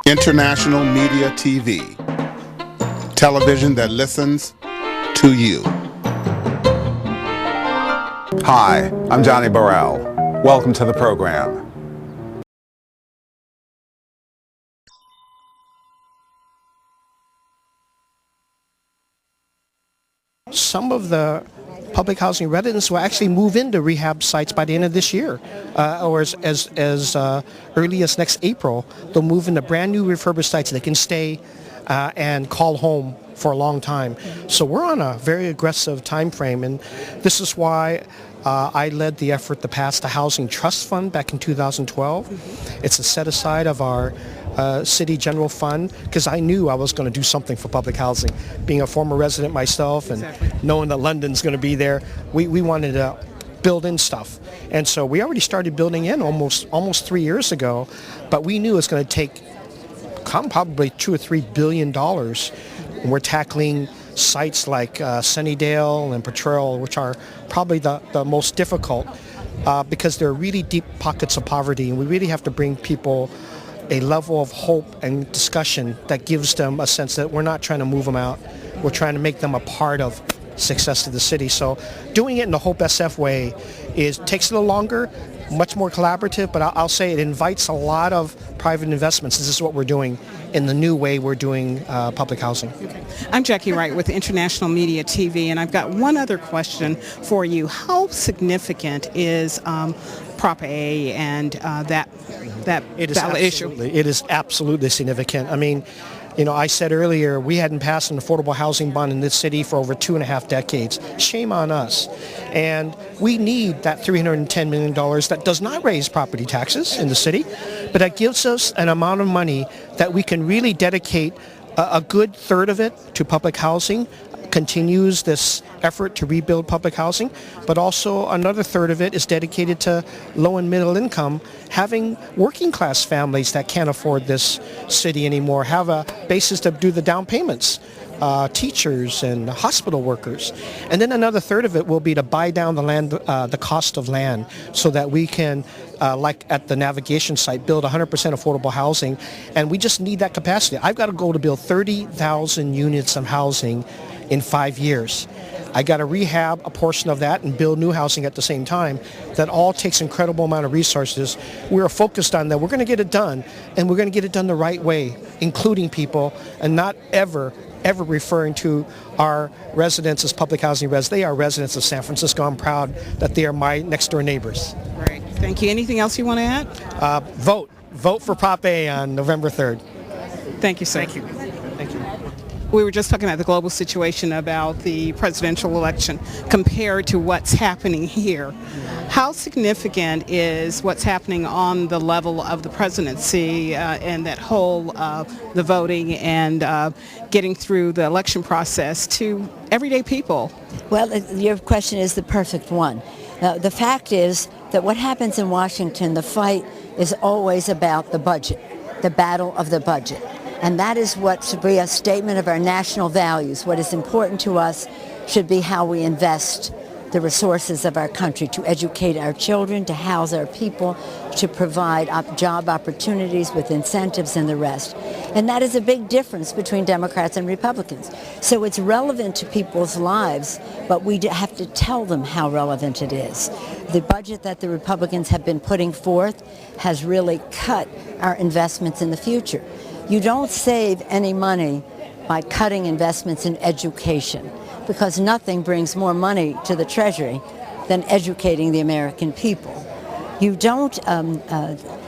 International Media TV. Television that listens to you. Hi, I'm Johnnie Burrell. Welcome to the program. Some of the public housing residents will actually move into rehab sites by the end of this year, or as early as next April. They'll move into brand new refurbished sites. They can stay and call home for a long time. So we're on a very aggressive time frame, and this is why I led the effort to pass the Housing Trust Fund back in 2012. It's a set aside of our city general fund, because I knew I was going to do something for public housing. Being a former resident myself and knowing that London's going to be there, we wanted to build in stuff. And so we already started building in almost 3 years ago, but we knew it was going to take probably $2 or $3 billion. And we're tackling sites like Sunnydale and Burrell, which are probably the most difficult because they're really deep pockets of poverty, and we really have to bring people a level of hope and discussion that gives them a sense that we're not trying to move them out. We're trying to make them a part of success of the city. So doing it in the Hope SF way takes a little longer, much more collaborative, but I'll say it invites a lot of private investments. This is what we're doing in the new way we're doing public housing. Okay. I'm Jackie Wright with International Media TV, and I've got one other question for you. How significant is Prop A and that ballot issue? It is absolutely significant. I mean, I said earlier we hadn't passed an affordable housing bond in this city for over 2.5 decades. Shame on us. And we need that $310 million that does not raise property taxes in the city, but that gives us an amount of money that we can really dedicate a good third of it to public housing, continues this effort to rebuild public housing, but also another third of it is dedicated to low and middle income, having working class families that can't afford this city anymore have a basis to do the down payments, teachers and hospital workers. And then another third of it will be to buy down the land, the cost of land, so that we can, like at the navigation site, build 100% affordable housing. And we just need that capacity. I've got a goal to build 30,000 units of housing in 5 years. I got to rehab a portion of that and build new housing at the same time. That all takes incredible amount of resources. We're focused on that. We're going to get it done, and we're going to get it done the right way, including people, and not ever referring to our residents as public housing residents. They are residents of San Francisco. I'm proud that they are my next door neighbors. Right. Thank you. Anything else you want to add? Vote for Prop A on November 3rd. Thank you, sir. Thank you. Thank you. We were just talking about the global situation about the presidential election compared to what's happening here. How significant is what's happening on the level of the presidency and that whole the voting and getting through the election process to everyday people? Well, your question is the perfect one. The fact is that what happens in Washington, the fight is always about the budget, the battle of the budget. And that is what should be a statement of our national values. What is important to us should be how we invest the resources of our country to educate our children, to house our people, to provide job opportunities with incentives and the rest. And that is a big difference between Democrats and Republicans. So it's relevant to people's lives, but we have to tell them how relevant it is. The budget that the Republicans have been putting forth has really cut our investments in the future. You don't save any money by cutting investments in education, because nothing brings more money to the Treasury than educating the American people. You don't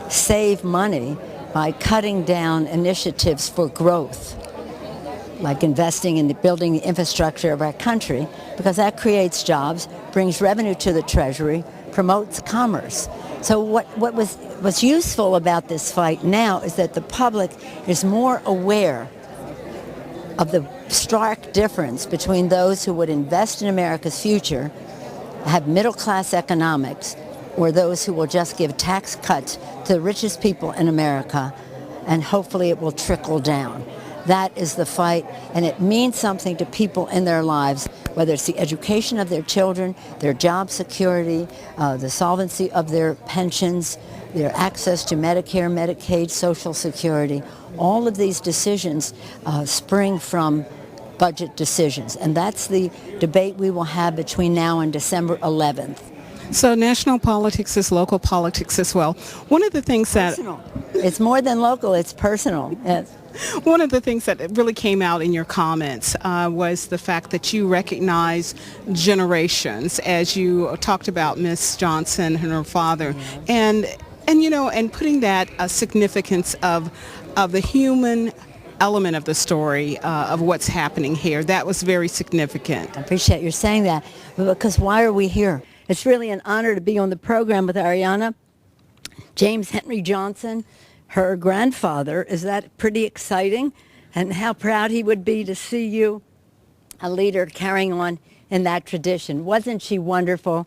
save money by cutting down initiatives for growth, like investing in building the infrastructure of our country, because that creates jobs, brings revenue to the Treasury, promotes commerce. So what's useful about this fight now is that the public is more aware of the stark difference between those who would invest in America's future, have middle-class economics, or those who will just give tax cuts to the richest people in America, and hopefully it will trickle down. That is the fight, and it means something to people in their lives, whether it's the education of their children, their job security, the solvency of their pensions, their access to Medicare, Medicaid, Social Security. All of these decisions spring from budget decisions, and that's the debate we will have between now and December 11th. So national politics is local politics as well. One of the things that... Personal. It's more than local, it's personal. Yes. One of the things that really came out in your comments was the fact that you recognize generations, as you talked about Miss Johnson and her father, and putting that significance of the human element of the story of what's happening here. That was very significant. I appreciate you saying that, because why are we here? It's really an honor to be on the program with Ariana. James Henry Johnson, her grandfather. Is that pretty exciting? And how proud he would be to see you, a leader carrying on in that tradition. Wasn't she wonderful?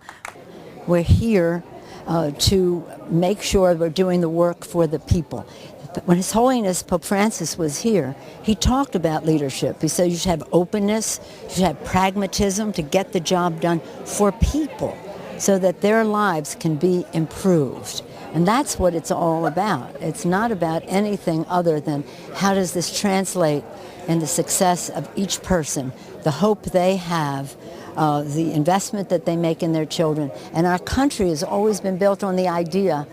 We're here to make sure we're doing the work for the people. When His Holiness Pope Francis was here, he talked about leadership. He said you should have openness, you should have pragmatism to get the job done for people so that their lives can be improved. And that's what it's all about. It's not about anything other than how does this translate in the success of each person, the hope they have, the investment that they make in their children. And our country has always been built on the idea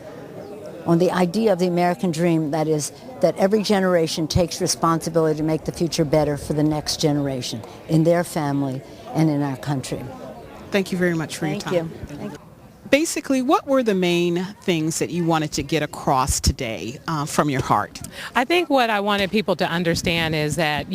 of the American dream, that is, that every generation takes responsibility to make the future better for the next generation, in their family and in our country. Thank you very much for your time. Thank you. Basically, what were the main things that you wanted to get across today from your heart? I think what I wanted people to understand is that,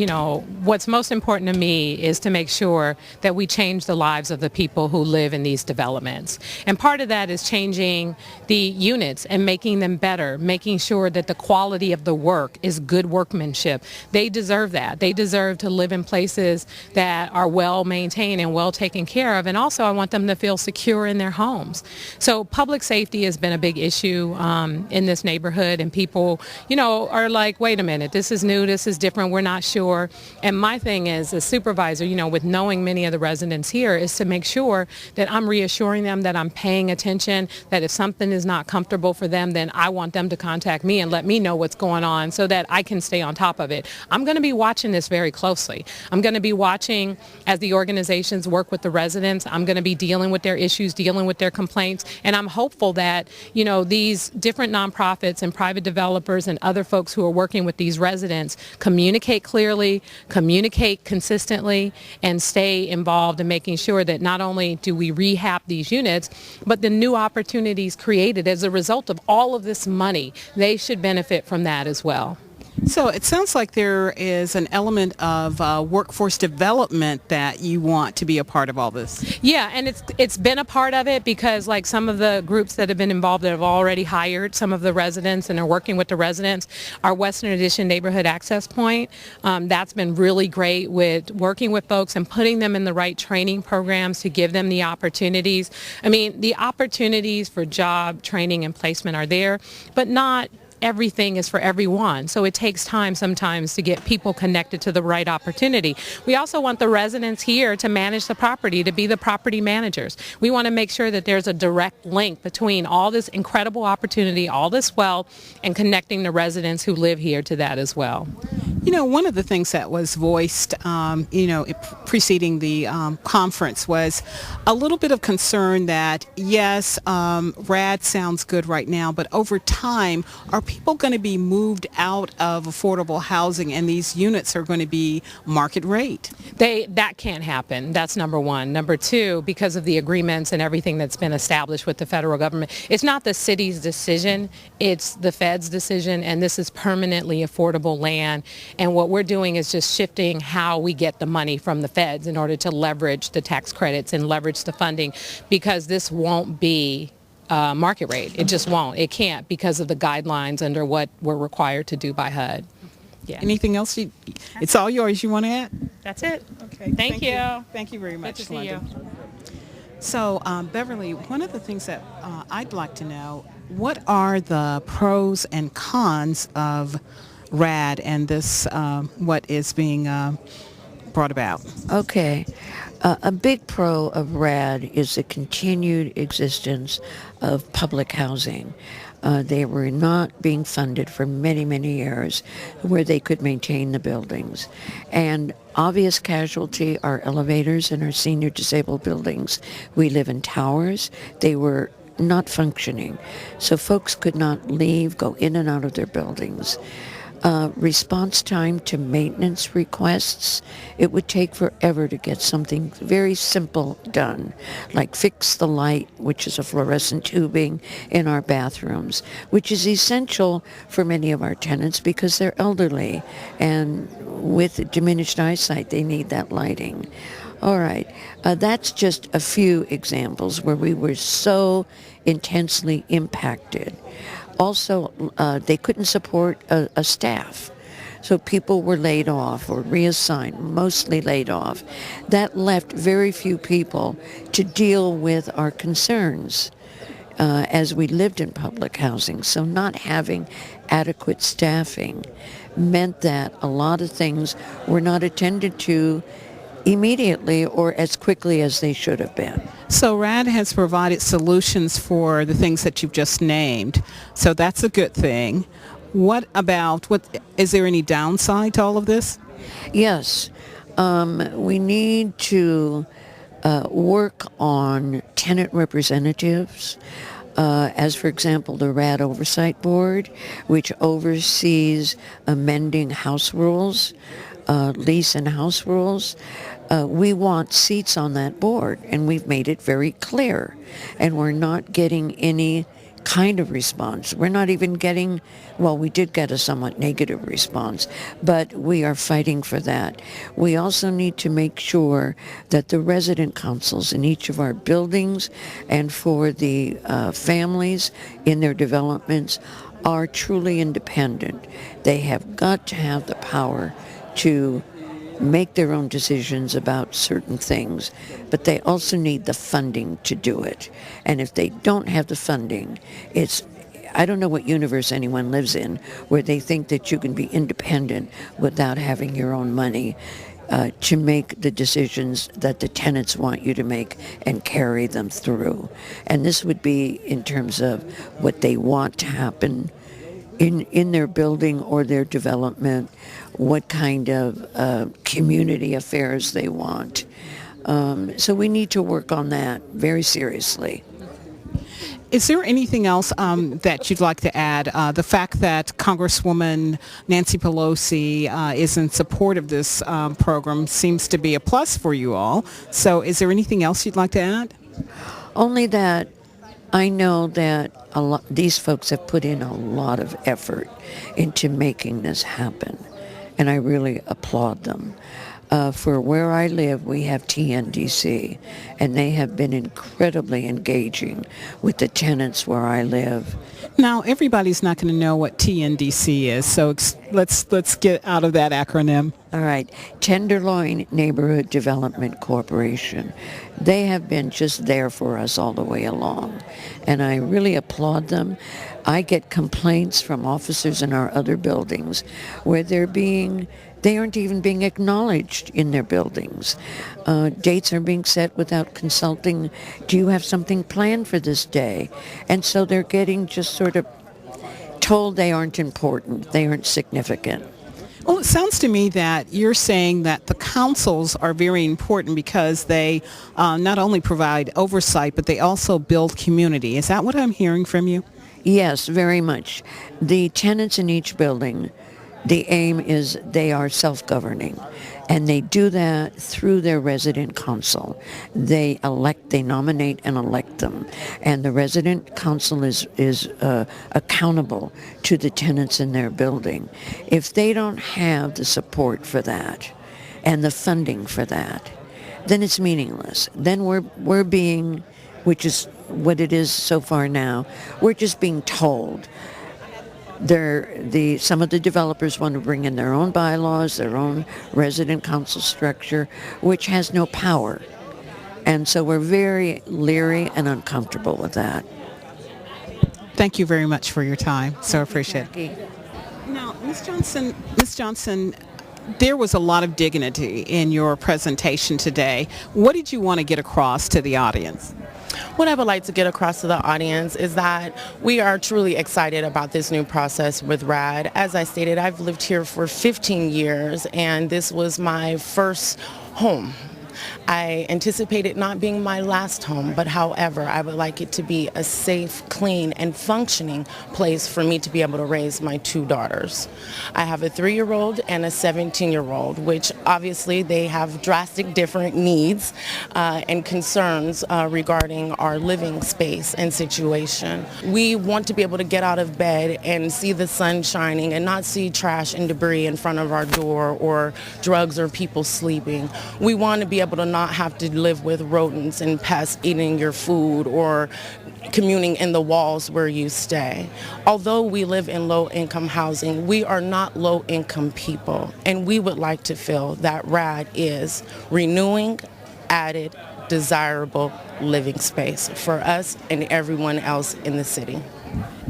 what's most important to me is to make sure that we change the lives of the people who live in these developments. And part of that is changing the units and making them better, making sure that the quality of the work is good workmanship. They deserve that. They deserve to live in places that are well maintained and well taken care of. And also I want them to feel secure in their homes. So public safety has been a big issue in this neighborhood, and people, are like, wait a minute, this is new, this is different, we're not sure. And my thing is, as supervisor, with knowing many of the residents here, is to make sure that I'm reassuring them that I'm paying attention, that if something is not comfortable for them, then I want them to contact me and let me know what's going on so that I can stay on top of it. I'm going to be watching this very closely. I'm going to be watching as the organizations work with the residents. I'm going to be dealing with their issues, dealing with their complaints. And I'm hopeful that, these different nonprofits and private developers and other folks who are working with these residents communicate clearly, communicate consistently, and stay involved in making sure that not only do we rehab these units, but the new opportunities created as a result of all of this money, they should benefit from that as well. So it sounds like there is an element of workforce development that you want to be a part of all this. Yeah, and it's been a part of it because like some of the groups that have been involved that have already hired some of the residents and are working with the residents, our Western Addition Neighborhood Access Point, that's been really great with working with folks and putting them in the right training programs to give them the opportunities. I mean, the opportunities for job training and placement are there, but not everything is for everyone. So it takes time sometimes to get people connected to the right opportunity. We also want the residents here to manage the property, to be the property managers. We want to make sure that there's a direct link between all this incredible opportunity, all this wealth, and connecting the residents who live here to that as well. One of the things that was voiced, preceding the conference was a little bit of concern that, yes, RAD sounds good right now, but over time, are people going to be moved out of affordable housing and these units are going to be market rate? That can't happen. That's number one. Number two, because of the agreements and everything that's been established with the federal government, it's not the city's decision, it's the Fed's decision, and this is permanently affordable land. And what we're doing is just shifting how we get the money from the feds in order to leverage the tax credits and leverage the funding, because this won't be market rate. It just won't. It can't because of the guidelines under what we're required to do by HUD. Yeah. Anything else? It's all yours. You want to add? That's it. Okay. Thank you. Thank you very much. Good to see you. So, Beverly, one of the things that I'd like to know, what are the pros and cons of RAD and this what is being brought about? Okay. A big pro of RAD is the continued existence of public housing. They were not being funded for many, many years where they could maintain the buildings. And obvious casualty are elevators in our senior disabled buildings. We live in towers. They were not functioning. So folks could not leave, go in and out of their buildings. Response time to maintenance requests, it would take forever to get something very simple done, like fix the light, which is a fluorescent tubing in our bathrooms, which is essential for many of our tenants because they're elderly and with diminished eyesight, they need that lighting. All right, that's just a few examples where we were so intensely impacted. Also, they couldn't support a staff. So people were laid off or reassigned, mostly laid off. That left very few people to deal with our concerns as we lived in public housing. So not having adequate staffing meant that a lot of things were not attended to immediately or as quickly as they should have been. So RAD has provided solutions for the things that you've just named. So that's a good thing. What is there any downside to all of this? Yes. We need to work on tenant representatives. As, for example, the RAD Oversight Board, which oversees amending house rules, lease and house rules. We want seats on that board, and we've made it very clear. And we're not getting any kind of response. We're not even getting, well, we did get a somewhat negative response, but we are fighting for that. We also need to make sure that the resident councils in each of our buildings and for the families in their developments are truly independent. They have got to have the power to make their own decisions about certain things, but they also need the funding to do it. And if they don't have the funding, I don't know what universe anyone lives in where they think that you can be independent without having your own money to make the decisions that the tenants want you to make and carry them through. And this would be in terms of what they want to happen in their building or their development, what kind of community affairs they want. So we need to work on that very seriously. Is there anything else that you'd like to add? The fact that Congresswoman Nancy Pelosi is in support of this program seems to be a plus for you all. So is there anything else you'd like to add? Only that I know that these folks have put in a lot of effort into making this happen, and I really applaud them. For where I live, we have TNDC, and they have been incredibly engaging with the tenants where I live. Now, everybody's not going to know what TNDC is, so let's get out of that acronym. All right, Tenderloin Neighborhood Development Corporation. They have been just there for us all the way along, and I really applaud them. I get complaints from officers in our other buildings where they aren't even being acknowledged in their buildings. Dates are being set without consulting. Do you have something planned for this day? And so they're getting just sort of told they aren't important, they aren't significant. Well, it sounds to me that you're saying that the councils are very important because they not only provide oversight, but they also build community. Is that what I'm hearing from you? Yes, very much. The tenants in each building, the aim is they are self-governing, and they do that through their resident council. They nominate and elect them, and the resident council is accountable to the tenants in their building. If they don't have the support for that and the funding for that, then it's meaningless. Then we're being, which is what it is so far now, we're just being told. Some of the developers want to bring in their own bylaws, their own resident council structure, which has no power. And so we're very leery and uncomfortable with that. Thank you very much for your time. So appreciate it. Ms. Johnson, there was a lot of dignity in your presentation today. What did you want to get across to the audience? What I would like to get across to the audience is that we are truly excited about this new process with RAD. As I stated, I've lived here for 15 years, and this was my first home. I anticipate it not being my last home, but however, I would like it to be a safe, clean, and functioning place for me to be able to raise my two daughters. I have a 3-year-old and a 17-year-old, which obviously they have drastic different needs and concerns regarding our living space and situation. We want to be able to get out of bed and see the sun shining and not see trash and debris in front of our door or drugs or people sleeping. We want to be able to not have to live with rodents and pests eating your food or communing in the walls where you stay. Although we live in low-income housing, we are not low-income people, and we would like to feel that RAD is renewing, added, desirable living space for us and everyone else in the city.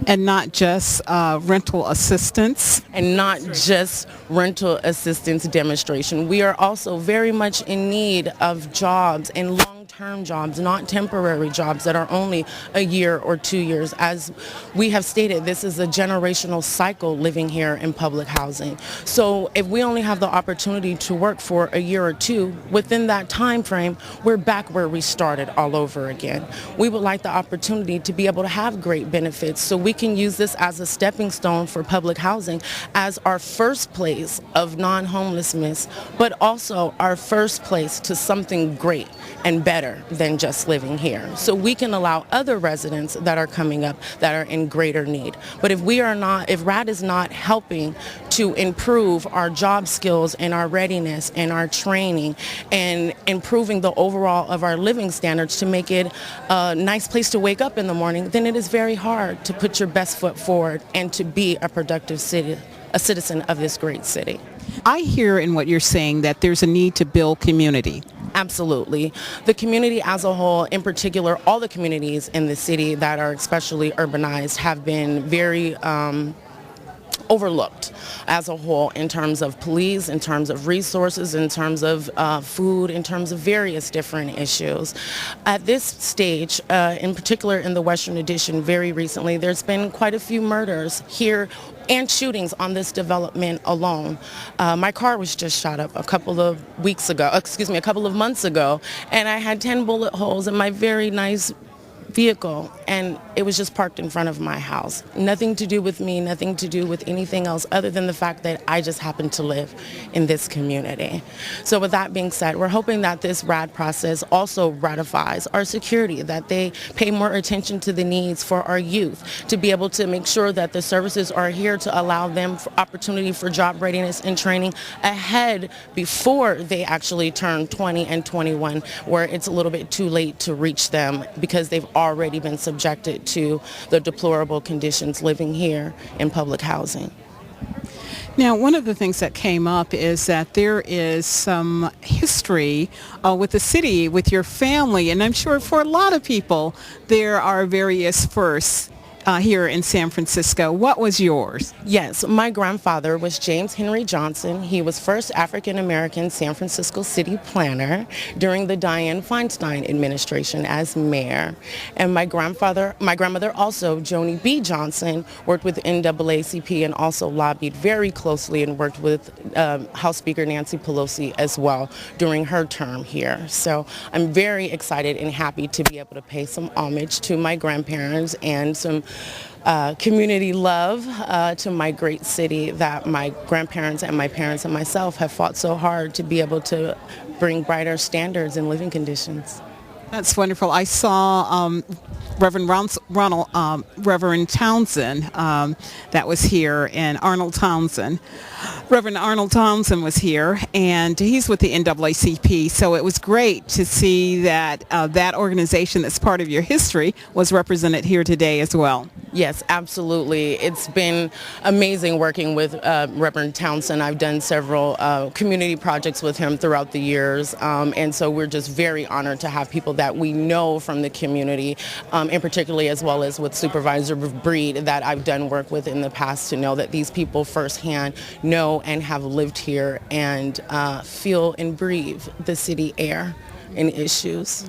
And not just rental assistance. And not just rental assistance demonstration. We are also very much in need of jobs and long-term jobs, not temporary jobs that are only a year or 2 years. As we have stated, this is a generational cycle living here in public housing. So if we only have the opportunity to work for a year or two, within that time frame, we're back where we started all over again. We would like the opportunity to be able to have great benefits so we can use this as a stepping stone for public housing as our first place of non-homelessness, but also our first place to something great and better than just living here. So we can allow other residents that are coming up that are in greater need. But if RAD is not helping to improve our job skills and our readiness and our training and improving the overall of our living standards to make it a nice place to wake up in the morning, then it is very hard to put your best foot forward and to be a productive citizen of this great city. I hear in what you're saying that there's a need to build community. Absolutely. The community as a whole, in particular, all the communities in the city that are especially urbanized have been very overlooked as a whole in terms of police, in terms of resources, in terms of food, in terms of various different issues. At this stage, in particular in the Western Addition, very recently, there's been quite a few murders here and shootings on this development alone. My car was just shot up a couple of months ago, and I had 10 bullet holes in my very nice vehicle, and it was just parked in front of my house. Nothing to do with me, nothing to do with anything else other than the fact that I just happen to live in this community. So with that being said, we're hoping that this RAD process also ratifies our security, that they pay more attention to the needs for our youth, to be able to make sure that the services are here to allow them for opportunity for job readiness and training ahead before they actually turn 20 and 21, where it's a little bit too late to reach them because they've already been subjected to the deplorable conditions living here in public housing. Now, one of the things that came up is that there is some history with the city, with your family, and I'm sure for a lot of people there are various firsts here in San Francisco. What was yours? Yes, my grandfather was James Henry Johnson. He was first African-American San Francisco city planner during the Dianne Feinstein administration as mayor. And my grandmother also, Johnnie B. Johnson, worked with NAACP and also lobbied very closely and worked with House Speaker Nancy Pelosi as well during her term here. So I'm very excited and happy to be able to pay some homage to my grandparents and some community love to my great city that my grandparents and my parents and myself have fought so hard to be able to bring brighter standards and living conditions. That's wonderful. I saw Reverend Townsend that was here, and Arnold Townsend. Reverend Arnold Townsend was here, and he's with the NAACP, so it was great to see that that organization that's part of your history was represented here today as well. Yes, absolutely. It's been amazing working with Reverend Townsend. I've done several community projects with him throughout the years, and so we're just very honored to have people that we know from the community and particularly as well as with Supervisor Breed that I've done work with in the past, to know that these people firsthand know and have lived here and feel and breathe the city air and issues.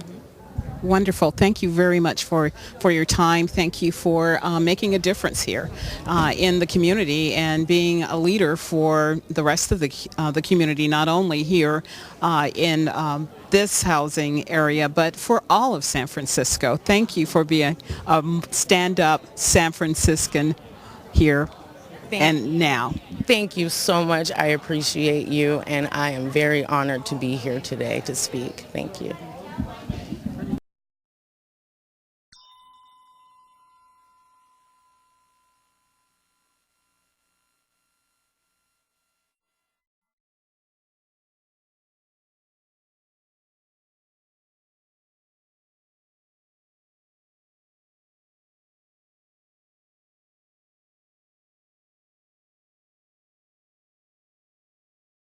Wonderful. Thank you very much for your time. Thank you for making a difference here in the community and being a leader for the rest of the community, not only here in this housing area, but for all of San Francisco. Thank you for being a stand-up San Franciscan here and now. Thank you so much. I appreciate you, and I am very honored to be here today to speak. Thank you.